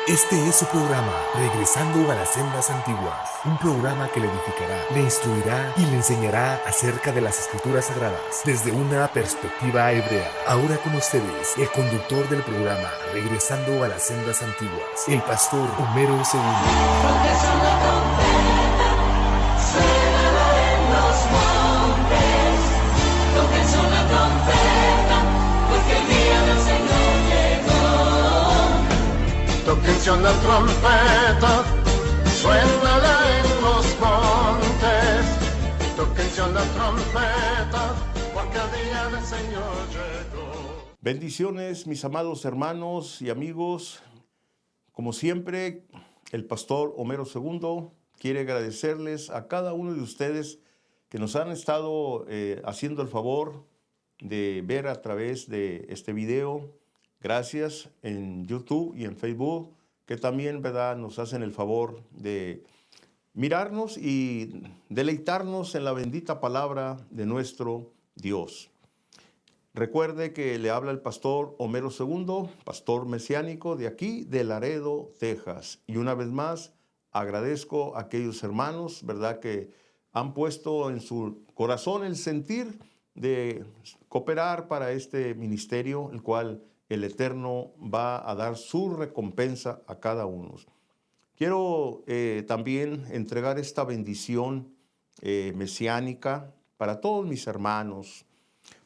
Este es su programa, Regresando a las Sendas Antiguas, un programa que le edificará, le instruirá y le enseñará acerca de las Escrituras Sagradas desde una perspectiva hebrea. Ahora con ustedes, el conductor del programa, Regresando a las Sendas Antiguas, el pastor Homero Segundo. Tóquense una trompeta, suénala en los montes. Tóquense una trompeta, porque el día del Señor llegó. Bendiciones, mis amados hermanos y amigos. Como siempre, el pastor Homero Segundo quiere agradecerles a cada uno de ustedes que nos han estado haciendo el favor de ver a través de este video. Gracias en YouTube y en Facebook, que también, ¿verdad?, nos hacen el favor de mirarnos y deleitarnos en la bendita palabra de nuestro Dios. Recuerde que le habla el pastor Homero Segundo, pastor mesiánico de aquí, de Laredo, Texas. Y una vez más, agradezco a aquellos hermanos, ¿verdad?, que han puesto en su corazón el sentir de cooperar para este ministerio, el cual el Eterno va a dar su recompensa a cada uno. Quiero también entregar esta bendición mesiánica para todos mis hermanos.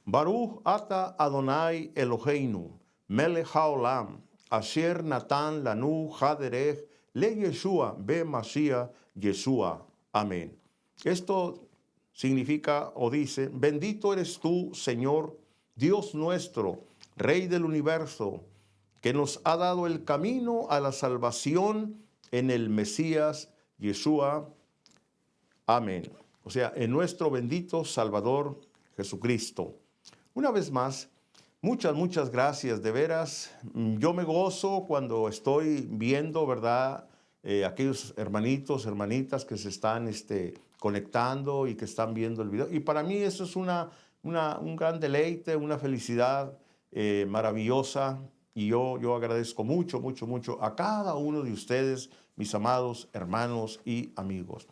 Baruch ata Adonai Eloheinu, melech haolam, asher natan lanu haderech le Yeshua be Mashiach Yeshua. Amén. Esto significa o dice: bendito eres tú, Señor, Dios nuestro, Rey del universo, que nos ha dado el camino a la salvación en el Mesías Yeshua. Amén. O sea, en nuestro bendito Salvador Jesucristo. Una vez más, muchas gracias, de veras. Yo me gozo cuando estoy viendo, ¿verdad?, aquellos hermanitos, hermanitas que se están conectando y que están viendo el video. Y para mí eso es un gran deleite, una felicidad maravillosa. Y yo agradezco mucho a cada uno de ustedes, mis amados hermanos y amigos.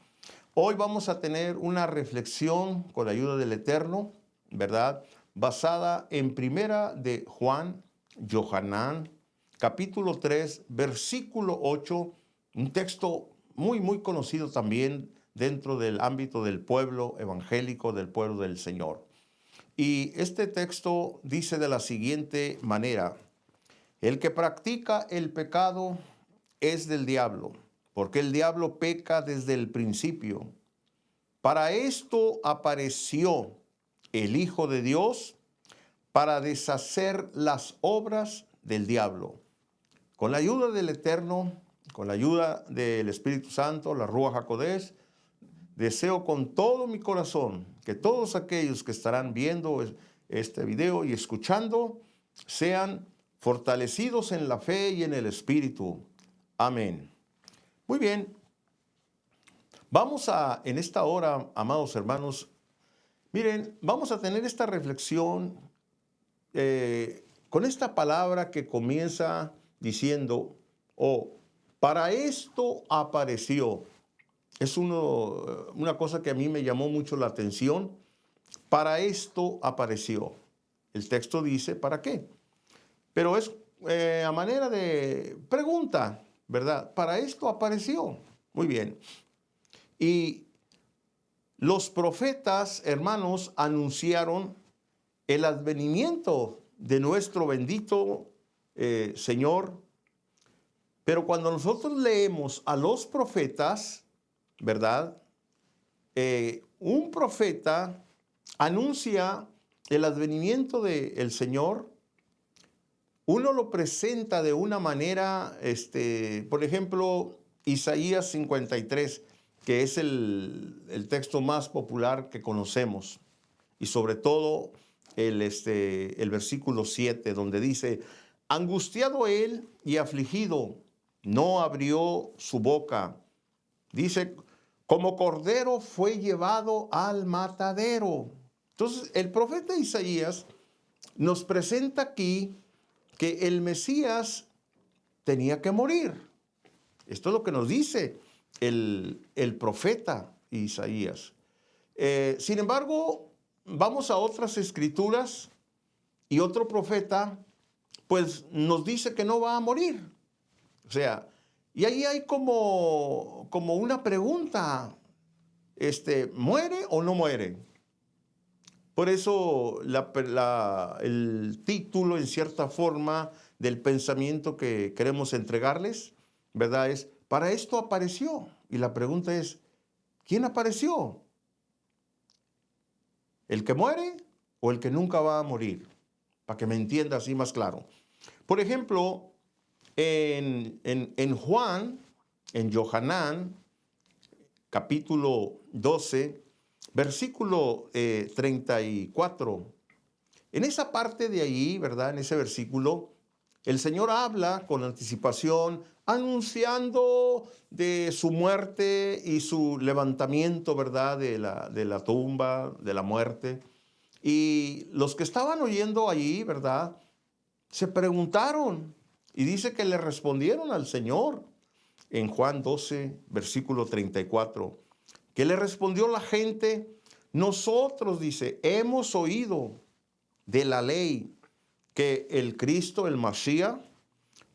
Hoy vamos a tener una reflexión con la ayuda del Eterno, ¿verdad?, basada en Primera de Juan, Yohanan, capítulo 3, versículo 8, un texto muy conocido también dentro del ámbito del pueblo evangélico, del pueblo del Señor. Y este texto dice de la siguiente manera: el que practica el pecado es del diablo, porque el diablo peca desde el principio. Para esto apareció el Hijo de Dios, para deshacer las obras del diablo. Con la ayuda del Eterno, con la ayuda del Espíritu Santo, la Ruach HaKodesh, deseo con todo mi corazón que todos aquellos que estarán viendo este video y escuchando sean fortalecidos en la fe y en el Espíritu. Amén. Muy bien. Vamos en esta hora, amados hermanos, miren, vamos a tener esta reflexión con esta palabra que comienza diciendo: para esto apareció. Es una cosa que a mí me llamó mucho la atención. Para esto apareció. El texto dice: ¿para qué? Pero es a manera de pregunta, ¿verdad? Para esto apareció. Muy bien. Y los profetas, hermanos, anunciaron el advenimiento de nuestro bendito Señor. Pero cuando nosotros leemos a los profetas, ¿verdad?, un profeta anuncia el advenimiento del Señor. Uno lo presenta de una manera, por ejemplo, Isaías 53, que es el texto más popular que conocemos, y sobre todo el versículo 7, donde dice: angustiado él y afligido, no abrió su boca. Dice: como cordero fue llevado al matadero. Entonces, el profeta Isaías nos presenta aquí que el Mesías tenía que morir. Esto es lo que nos dice el profeta Isaías. Sin embargo, vamos a otras escrituras y otro profeta pues nos dice que no va a morir. O sea, y ahí hay como una pregunta, ¿muere o no muere? Por eso el título, en cierta forma, del pensamiento que queremos entregarles, ¿verdad? Es, para esto apareció. Y la pregunta es, ¿quién apareció? ¿El que muere o el que nunca va a morir? Para que me entienda así más claro. Por ejemplo, en Juan, en Johanán, capítulo 12, versículo 34. En esa parte de ahí, ¿verdad? En ese versículo, el Señor habla con anticipación, anunciando de su muerte y su levantamiento, ¿verdad? De la tumba, de la muerte. Y los que estaban oyendo allí, ¿verdad? Se preguntaron y dice que le respondieron al Señor en Juan 12, versículo 34. ¿Qué le respondió la gente? Nosotros, dice, hemos oído de la ley que el Cristo, el Mashiach,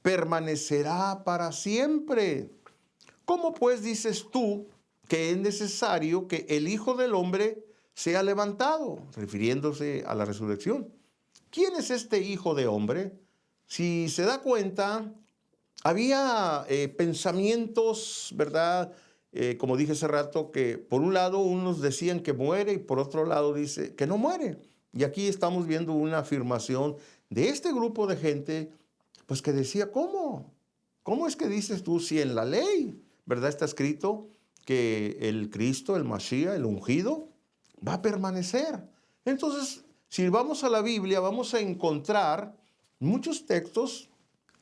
permanecerá para siempre. ¿Cómo pues dices tú que es necesario que el Hijo del Hombre sea levantado? Refiriéndose a la resurrección. ¿Quién es este Hijo de Hombre? Si se da cuenta, había pensamientos, ¿verdad? Como dije hace rato, que por un lado unos decían que muere y por otro lado dice que no muere. Y aquí estamos viendo una afirmación de este grupo de gente, pues que decía, ¿cómo? ¿Cómo es que dices tú si en la ley, ¿verdad? Está escrito que el Cristo, el Mashiach, el ungido, va a permanecer. Entonces, si vamos a la Biblia, vamos a encontrar muchos textos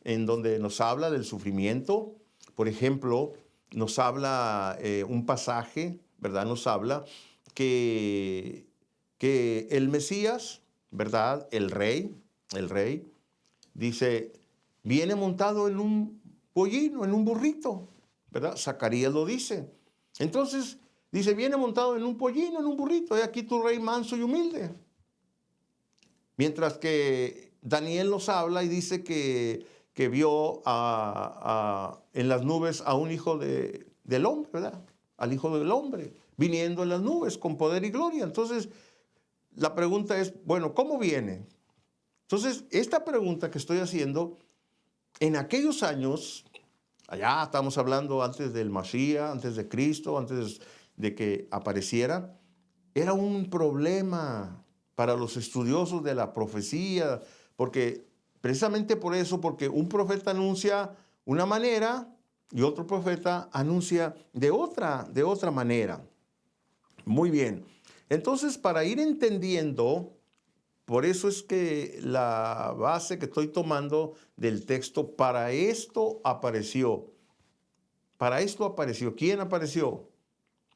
en donde nos habla del sufrimiento. Por ejemplo, nos habla un pasaje, ¿verdad? Nos habla que el Mesías, ¿verdad? El rey, dice, viene montado en un pollino, en un burrito, ¿verdad? Zacarías lo dice. Entonces, dice, viene montado en un pollino, en un burrito, he aquí tu rey manso y humilde. Mientras que Daniel nos habla y dice que vio en las nubes a un hijo del hombre, ¿verdad? Al Hijo del Hombre, viniendo en las nubes con poder y gloria. Entonces, la pregunta es, bueno, ¿cómo viene? Entonces, esta pregunta que estoy haciendo, en aquellos años, allá estamos hablando antes del Mashiach, antes de Cristo, antes de que apareciera, era un problema para los estudiosos de la profecía, porque precisamente por eso, porque un profeta anuncia una manera y otro profeta anuncia de otra manera. Muy bien. Entonces, para ir entendiendo, por eso es que la base que estoy tomando del texto, para esto apareció. Para esto apareció. ¿Quién apareció?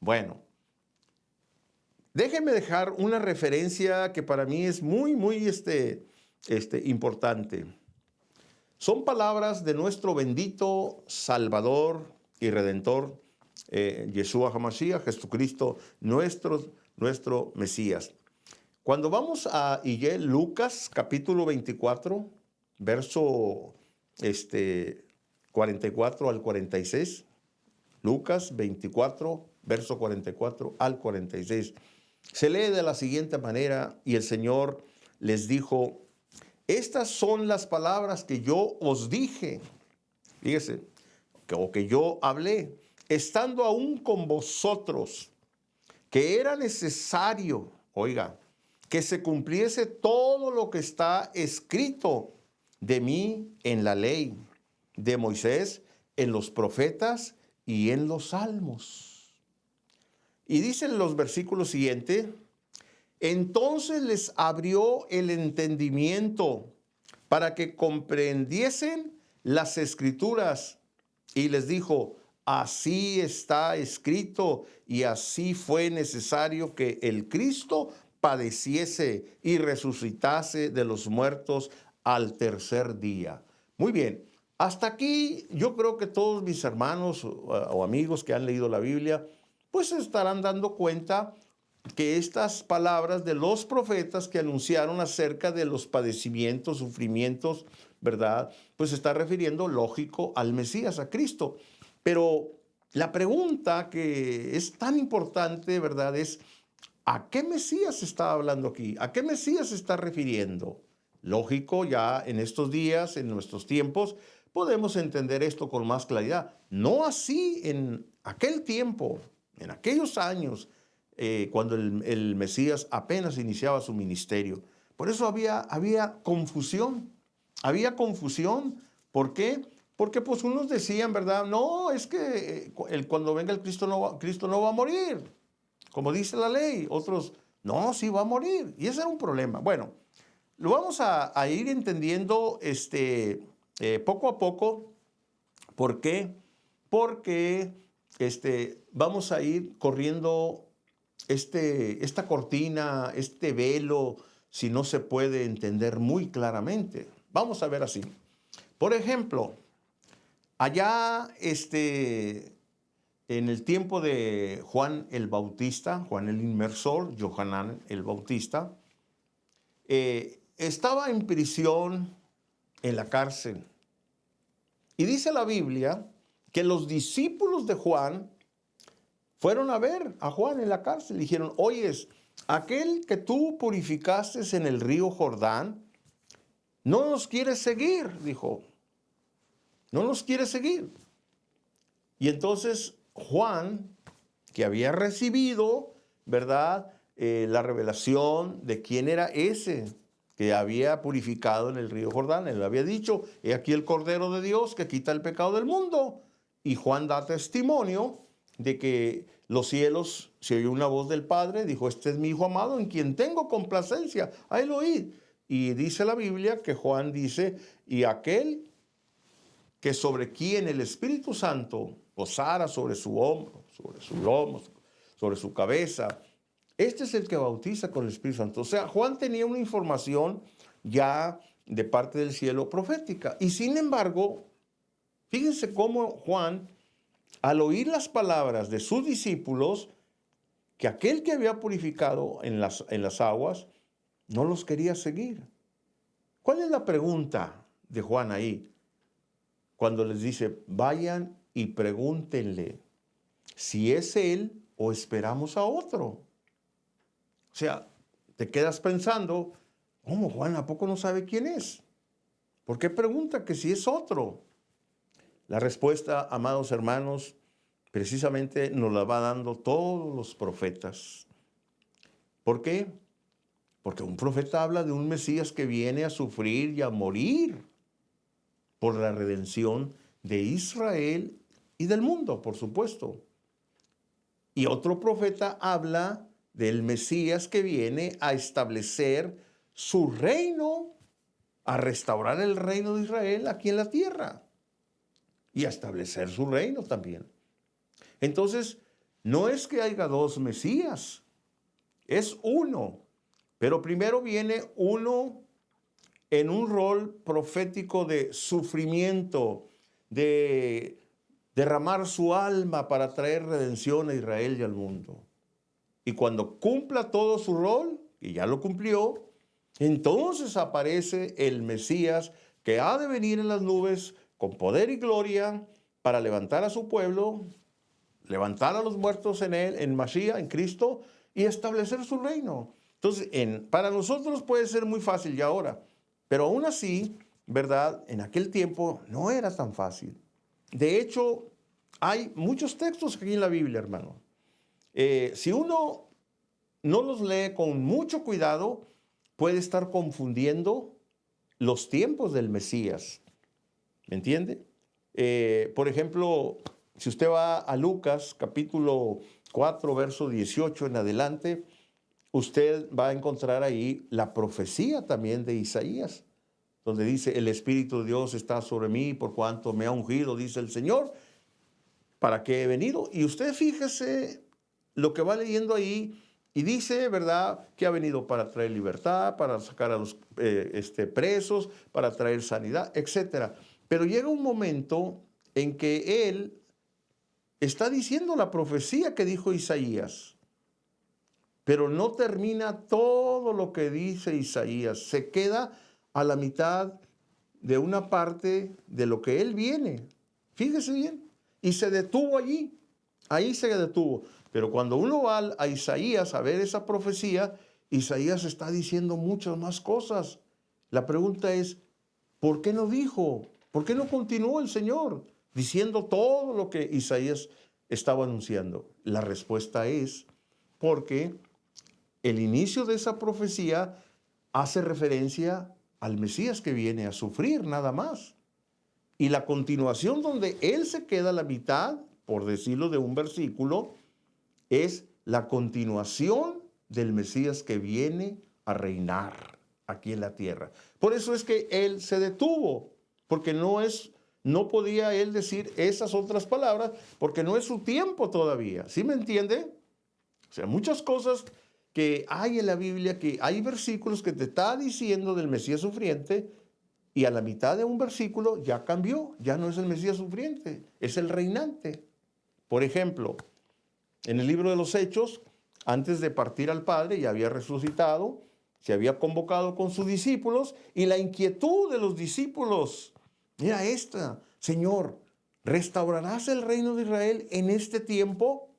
Bueno, déjenme dejar una referencia que para mí es muy, muy importante. Son palabras de nuestro bendito Salvador y Redentor, Yeshua HaMashiach, Jesucristo, nuestro Mesías. Cuando vamos a Lucas capítulo 24, verso 44 al 46, Lucas 24, verso 44 al 46, se lee de la siguiente manera, y el Señor les dijo, estas son las palabras que yo os dije, fíjese, o que yo hablé, estando aún con vosotros, que era necesario, oiga, que se cumpliese todo lo que está escrito de mí en la ley de Moisés, en los profetas y en los salmos. Y dicen los versículos siguientes, entonces les abrió el entendimiento para que comprendiesen las escrituras y les dijo, así está escrito y así fue necesario que el Cristo padeciese y resucitase de los muertos al tercer día. Muy bien, Hasta aquí yo creo que todos mis hermanos o amigos que han leído la Biblia, pues se estarán dando cuenta que estas palabras de los profetas que anunciaron acerca de los padecimientos, sufrimientos, ¿verdad? Pues se está refiriendo, lógico, al Mesías, a Cristo. Pero la pregunta que es tan importante, ¿verdad? Es, ¿a qué Mesías se está hablando aquí? ¿A qué Mesías se está refiriendo? Lógico, ya en estos días, en nuestros tiempos, podemos entender esto con más claridad. No así en aquel tiempo, en aquellos años, cuando el Mesías apenas iniciaba su ministerio. Por eso había confusión. Había confusión. ¿Por qué? Porque pues unos decían, ¿verdad? No, es que cuando venga el Cristo no va a morir, como dice la ley. Otros, no, sí va a morir. Y ese era un problema. Bueno, lo vamos a ir entendiendo poco a poco. ¿Por qué? Porque vamos a ir corriendo esta cortina, este velo, si no se puede entender muy claramente. Vamos a ver así. Por ejemplo, allá en el tiempo de Juan el Bautista, Juan el Inmersor, Johanán el Bautista, estaba en prisión en la cárcel. Y dice la Biblia que los discípulos de Juan fueron a ver a Juan en la cárcel y dijeron, oyes, aquel que tú purificaste en el río Jordán, no nos quiere seguir, dijo. No nos quiere seguir. Y entonces Juan, que había recibido, ¿verdad?, la revelación de quién era ese que había purificado en el río Jordán. Él había dicho, he aquí el Cordero de Dios que quita el pecado del mundo. Y Juan da testimonio de que los cielos, se oyó una voz del Padre, dijo, este es mi Hijo amado en quien tengo complacencia, a él oíd. Y dice la Biblia que Juan dice, y aquel que sobre quien el Espíritu Santo posara sobre su hombro, sobre su lomo, sobre su cabeza, este es el que bautiza con el Espíritu Santo. O sea, Juan tenía una información ya de parte del cielo profética. Y sin embargo, fíjense cómo Juan, al oír las palabras de sus discípulos, que aquel que había purificado en las aguas, no los quería seguir. ¿Cuál es la pregunta de Juan ahí? Cuando les dice, vayan y pregúntenle si es él o esperamos a otro. O sea, te quedas pensando, ¿cómo Juan a poco no sabe quién es? ¿Por qué pregunta que si es otro? La respuesta, amados hermanos, precisamente nos la va dando todos los profetas. ¿Por qué? Porque un profeta habla de un Mesías que viene a sufrir y a morir por la redención de Israel y del mundo, por supuesto. Y otro profeta habla del Mesías que viene a establecer su reino, a restaurar el reino de Israel aquí en la tierra y a establecer su reino también. Entonces, no es que haya dos Mesías, es uno, pero primero viene uno en un rol profético de sufrimiento, de derramar su alma para traer redención a Israel y al mundo. Y cuando cumpla todo su rol, y ya lo cumplió, entonces aparece el Mesías que ha de venir en las nubes con poder y gloria para levantar a su pueblo, levantar a los muertos en él, en Mashiach, en Cristo, y establecer su reino. Entonces, para nosotros puede ser muy fácil ya ahora, pero aún así, ¿verdad? En aquel tiempo no era tan fácil. De hecho, hay muchos textos aquí en la Biblia, hermano. Si uno no los lee con mucho cuidado, puede estar confundiendo los tiempos del Mesías. ¿Me entiende? Por ejemplo, si usted va a Lucas, capítulo 4, verso 18 en adelante, usted va a encontrar ahí la profecía también de Isaías, donde dice, el Espíritu de Dios está sobre mí por cuanto me ha ungido, dice el Señor, ¿para qué he venido? Y usted fíjese lo que va leyendo ahí y dice, ¿verdad?, que ha venido para traer libertad, para sacar a los presos, para traer sanidad, etc. Pero llega un momento en que él está diciendo la profecía que dijo Isaías, pero no termina todo lo que dice Isaías. Se queda a la mitad de una parte de lo que él viene. Fíjese bien. Y se detuvo allí. Ahí se detuvo. Pero cuando uno va a Isaías a ver esa profecía, Isaías está diciendo muchas más cosas. La pregunta es, ¿por qué no dijo? ¿Por qué no continuó el Señor diciendo todo lo que Isaías estaba anunciando? La respuesta es porque el inicio de esa profecía hace referencia al Mesías que viene a sufrir nada más. Y la continuación donde él se queda a la mitad, por decirlo de un versículo, es la continuación del Mesías que viene a reinar aquí en la tierra. Por eso es que él se detuvo, porque no podía él decir esas otras palabras, porque no es su tiempo todavía. ¿Sí me entiende? O sea, muchas cosas que hay en la Biblia, que hay versículos que te está diciendo del Mesías sufriente, y a la mitad de un versículo ya cambió, ya no es el Mesías sufriente, es el reinante. Por ejemplo, en el libro de los Hechos, antes de partir al Padre, ya había resucitado, se había convocado con sus discípulos, y la inquietud de los discípulos era esta: Señor, ¿restaurarás el reino de Israel en este tiempo?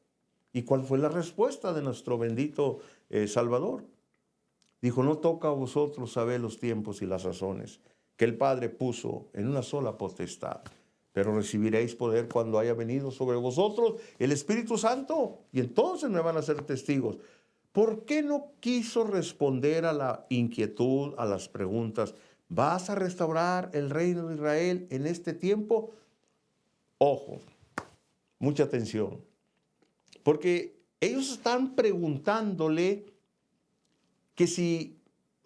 ¿Y cuál fue la respuesta de nuestro bendito Salvador? Dijo: no toca a vosotros saber los tiempos y las sazones que el Padre puso en una sola potestad, pero recibiréis poder cuando haya venido sobre vosotros el Espíritu Santo, y entonces me van a ser testigos. ¿Por qué no quiso responder a la inquietud, a las preguntas? ¿Vas a restaurar el reino de Israel en este tiempo? Ojo, mucha atención, porque ellos están preguntándole que si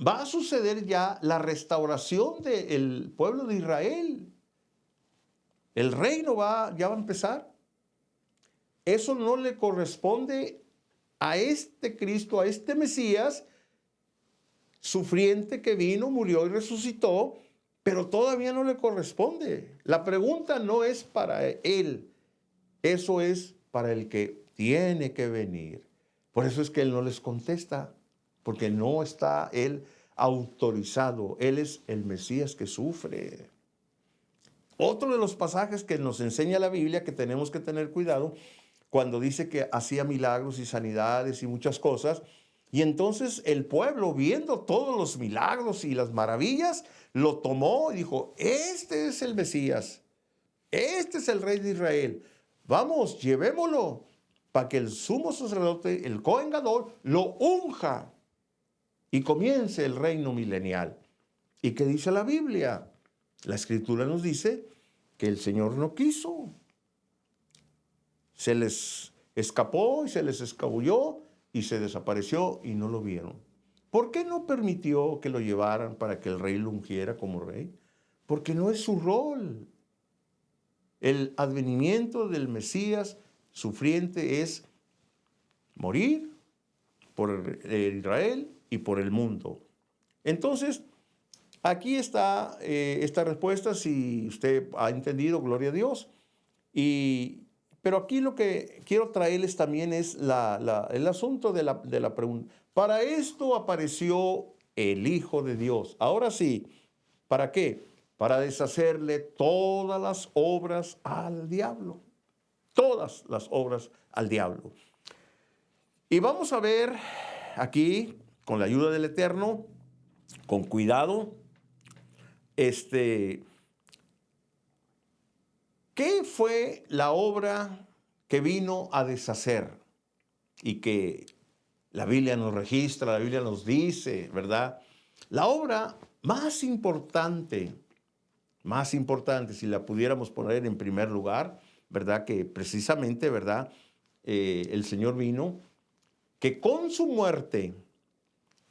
va a suceder ya la restauración del pueblo de Israel. El reino ya va a empezar. Eso no le corresponde a este Cristo, a este Mesías sufriente que vino, murió y resucitó, pero todavía no le corresponde. La pregunta no es para él, eso es para el que tiene que venir. Por eso es que él no les contesta, porque no está él autorizado. Él es el Mesías que sufre. Otro de los pasajes que nos enseña la Biblia que tenemos que tener cuidado, cuando dice que hacía milagros y sanidades y muchas cosas, y entonces el pueblo, viendo todos los milagros y las maravillas, lo tomó y dijo: este es el Mesías, este es el Rey de Israel, vamos, llevémoslo para que el sumo sacerdote, el Cohen Gadol, lo unja y comience el reino milenial. ¿Y qué dice la Biblia? La Escritura nos dice que el Señor no quiso. Se les escapó y se les escabulló y se desapareció y no lo vieron. ¿Por qué no permitió que lo llevaran para que el rey lo ungiera como rey? Porque no es su rol. El advenimiento del Mesías sufriente es morir por Israel y por el mundo. Entonces, aquí está esta respuesta, si usted ha entendido, gloria a Dios. Pero aquí lo que quiero traerles también es el asunto de la pregunta. Para esto apareció el Hijo de Dios. Ahora sí, ¿para qué? Para deshacerle todas las obras al diablo. Todas las obras al diablo. Y vamos a ver aquí, con la ayuda del Eterno, con cuidado, ¿qué fue la obra que vino a deshacer? Y que la Biblia nos registra, la Biblia nos dice, ¿verdad? La obra más importante, si la pudiéramos poner en primer lugar, ¿verdad? Que precisamente, ¿verdad? El Señor vino, que con su muerte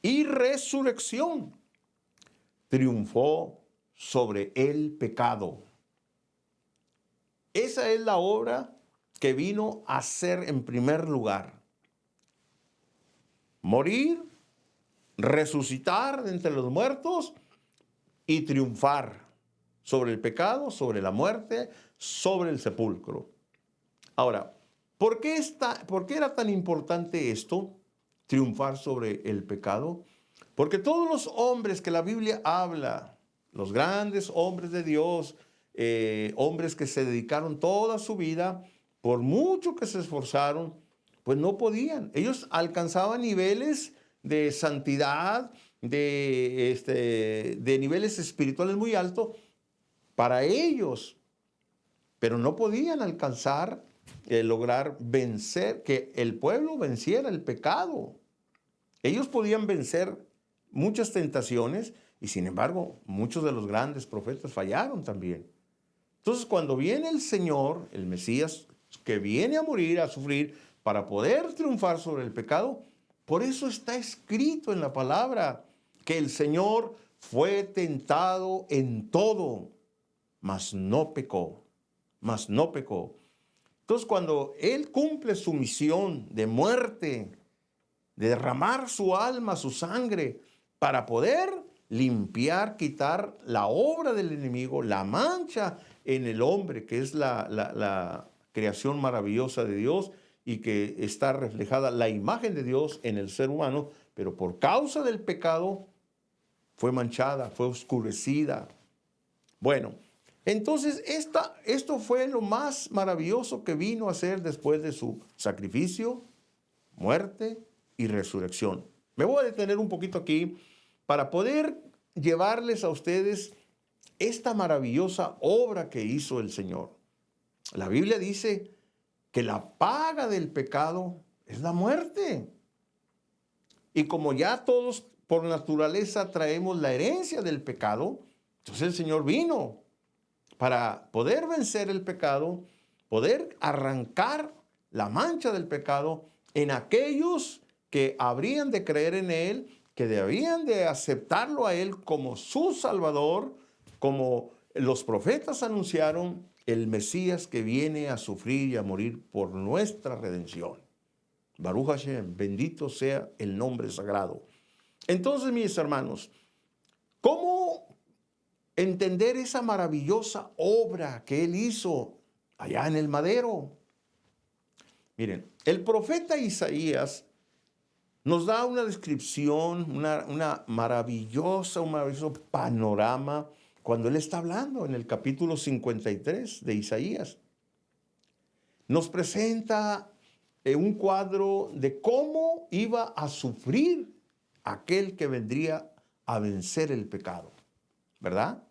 y resurrección triunfó sobre el pecado. Esa es la obra que vino a hacer en primer lugar. Morir, resucitar de entre los muertos y triunfar sobre el pecado, sobre la muerte, sobre el sepulcro. Ahora, ¿por qué era tan importante esto? Triunfar sobre el pecado. Porque todos los hombres que la Biblia habla, los grandes hombres de Dios, hombres que se dedicaron toda su vida, por mucho que se esforzaron, pues no podían. Ellos alcanzaban niveles de santidad, de niveles espirituales muy altos para ellos, pero no podían alcanzar, lograr vencer, que el pueblo venciera el pecado. Ellos podían vencer muchas tentaciones y sin embargo muchos de los grandes profetas fallaron también. Entonces cuando viene el Señor, el Mesías, que viene a morir, a sufrir, para poder triunfar sobre el pecado, por eso está escrito en la palabra que el Señor fue tentado en todo, mas no pecó, mas no pecó. Entonces cuando Él cumple su misión de muerte, de derramar su alma, su sangre, para poder limpiar, quitar la obra del enemigo, la mancha en el hombre, que es la creación maravillosa de Dios y que está reflejada la imagen de Dios en el ser humano, pero por causa del pecado fue manchada, fue oscurecida. Bueno, entonces esto fue lo más maravilloso que vino a hacer después de su sacrificio, muerte y resurrección. Me voy a detener un poquito aquí para poder llevarles a ustedes esta maravillosa obra que hizo el Señor. La Biblia dice que la paga del pecado es la muerte. Y como ya todos por naturaleza traemos la herencia del pecado, entonces el Señor vino para poder vencer el pecado, poder arrancar la mancha del pecado en aquellos que habrían de creer en Él, que debían de aceptarlo a Él como su Salvador, como los profetas anunciaron, el Mesías que viene a sufrir y a morir por nuestra redención. Baruch Hashem, bendito sea el nombre sagrado. Entonces, mis hermanos, ¿cómo entender esa maravillosa obra que Él hizo allá en el madero? Miren, el profeta Isaías nos da una descripción, un maravilloso panorama cuando él está hablando en el capítulo 53 de Isaías. Nos presenta un cuadro de cómo iba a sufrir aquel que vendría a vencer el pecado, ¿verdad?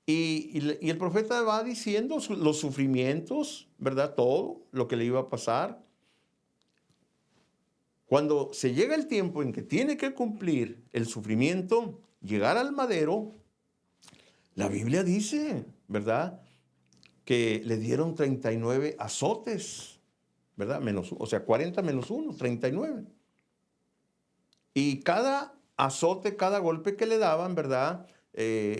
Y el profeta va diciendo los sufrimientos, ¿verdad? Todo lo que le iba a pasar. Cuando se llega el tiempo en que tiene que cumplir el sufrimiento, llegar al madero, la Biblia dice, ¿verdad?, que le dieron 39 azotes, ¿verdad? 40 menos 1, 39. Y cada azote, cada golpe que le daban, ¿verdad?,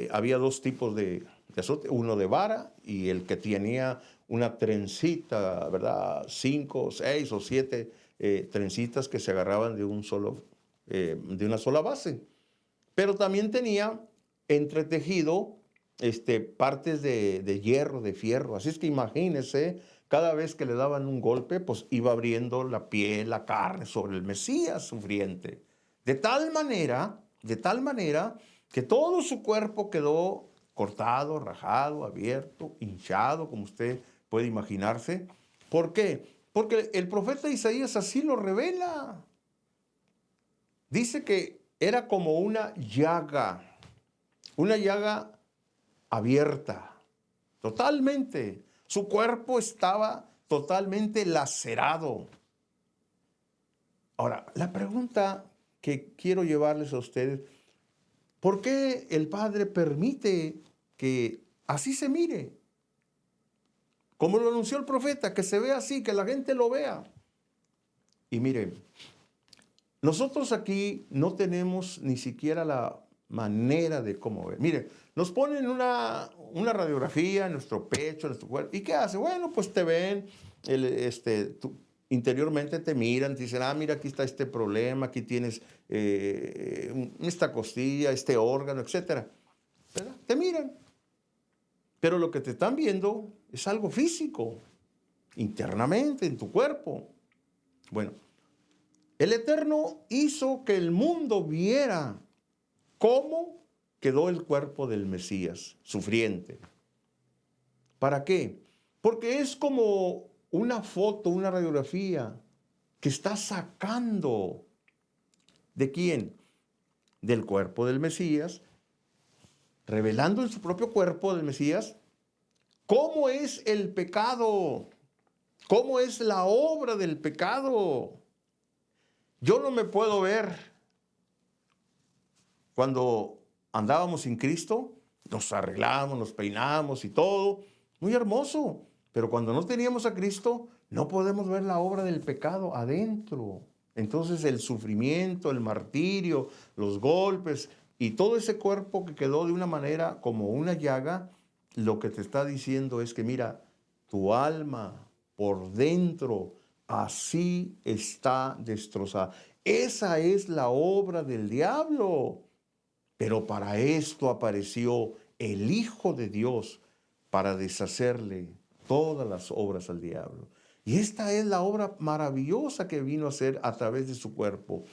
había dos tipos de azote, uno de vara y el que tenía una trencita, ¿verdad?, 5, 6 o 7 trencitas que se agarraban de una sola base. Pero también tenía entretejido partes de hierro, de fierro. Así es que imagínense, cada vez que le daban un golpe, pues iba abriendo la piel, la carne sobre el Mesías sufriente. De tal manera que todo su cuerpo quedó cortado, rajado, abierto, hinchado, como usted puede imaginarse. ¿Por qué? Porque el profeta Isaías así lo revela. Dice que era como una llaga abierta, totalmente. Su cuerpo estaba totalmente lacerado. Ahora, la pregunta que quiero llevarles a ustedes, ¿por qué el Padre permite que así se mire? Como lo anunció el profeta, que se vea así, que la gente lo vea. Y miren, nosotros aquí no tenemos ni siquiera la manera de cómo ver. Miren, nos ponen una radiografía en nuestro pecho, en nuestro cuerpo. ¿Y qué hace? Bueno, pues te ven, interiormente te miran, te dicen, mira, aquí está este problema, aquí tienes esta costilla, este órgano, etc. ¿Verdad? Te miran. Pero lo que te están viendo es algo físico, internamente, en tu cuerpo. Bueno, el Eterno hizo que el mundo viera cómo quedó el cuerpo del Mesías, sufriente. ¿Para qué? Porque es como una foto, una radiografía que está sacando. ¿De quién? Del cuerpo del Mesías, revelando en su propio cuerpo del Mesías cómo es el pecado, cómo es la obra del pecado. Yo no me puedo ver cuando andábamos sin Cristo, nos arreglamos, nos peinamos y todo, muy hermoso, pero cuando no teníamos a Cristo, no podemos ver la obra del pecado adentro. Entonces el sufrimiento, el martirio, los golpes y todo ese cuerpo que quedó de una manera como una llaga, lo que te está diciendo es que mira, tu alma por dentro así está destrozada. Esa es la obra del diablo. Pero para esto apareció el Hijo de Dios, para deshacerle todas las obras al diablo. Y esta es la obra maravillosa que vino a hacer a través de su cuerpo.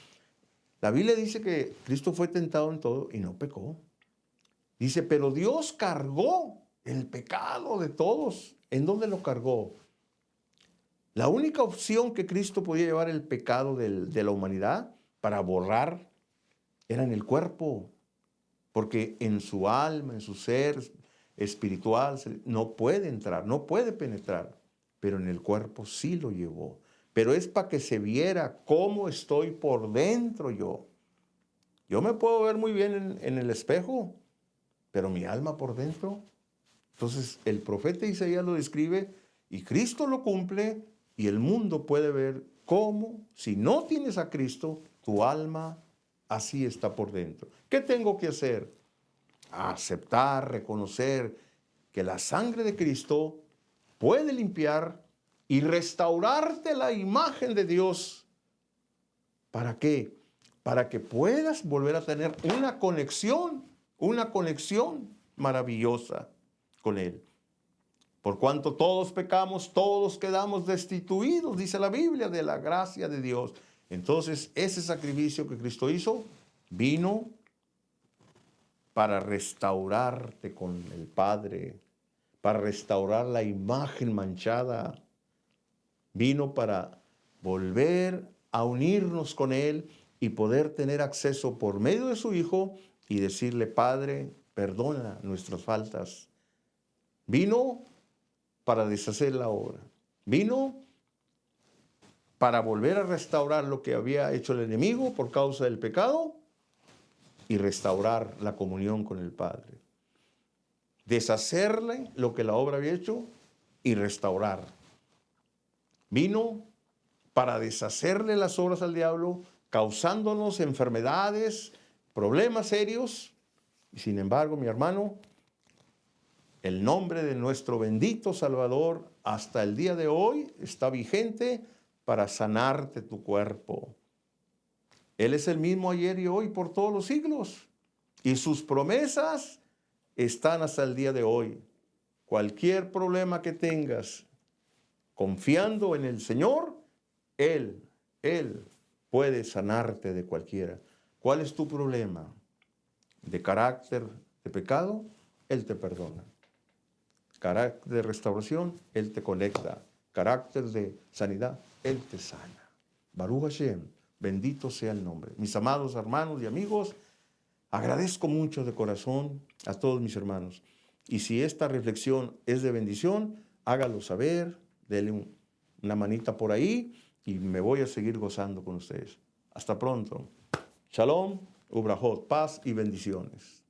La Biblia dice que Cristo fue tentado en todo y no pecó. Dice, pero Dios cargó el pecado de todos. ¿En dónde lo cargó? La única opción que Cristo podía llevar el pecado de la humanidad para borrar era en el cuerpo. Porque en su alma, en su ser espiritual, no puede entrar, no puede penetrar. Pero en el cuerpo sí lo llevó. Pero es para que se viera cómo estoy por dentro yo. Yo me puedo ver muy bien en el espejo, pero mi alma por dentro. Entonces el profeta Isaías lo describe y Cristo lo cumple y el mundo puede ver cómo, si no tienes a Cristo, tu alma así está por dentro. ¿Qué tengo que hacer? Aceptar, reconocer que la sangre de Cristo puede limpiar y restaurarte la imagen de Dios. ¿Para qué? Para que puedas volver a tener una conexión maravillosa con Él. Por cuanto todos pecamos, todos quedamos destituidos, dice la Biblia, de la gracia de Dios. Entonces, ese sacrificio que Cristo hizo, vino para restaurarte con el Padre, para restaurar la imagen manchada. Vino para volver a unirnos con Él y poder tener acceso por medio de su Hijo y decirle, Padre, perdona nuestras faltas. Vino para deshacer la obra. Vino para volver a restaurar lo que había hecho el enemigo por causa del pecado y restaurar la comunión con el Padre. Deshacerle lo que la obra había hecho y restaurar. Vino para deshacerle las obras al diablo, causándonos enfermedades, problemas serios. Y sin embargo, mi hermano, el nombre de nuestro bendito Salvador hasta el día de hoy está vigente para sanarte tu cuerpo. Él es el mismo ayer y hoy por todos los siglos. Y sus promesas están hasta el día de hoy. Cualquier problema que tengas, confiando en el Señor, Él puede sanarte de cualquiera. ¿Cuál es tu problema? ¿De carácter de pecado? Él te perdona. Carácter de restauración, Él te conecta. Carácter de sanidad, Él te sana. Baruch Hashem, bendito sea el nombre. Mis amados hermanos y amigos, agradezco mucho de corazón a todos mis hermanos. Y si esta reflexión es de bendición, hágalo saber, denle una manita por ahí y me voy a seguir gozando con ustedes. Hasta pronto. Shalom, ubrajot, paz y bendiciones.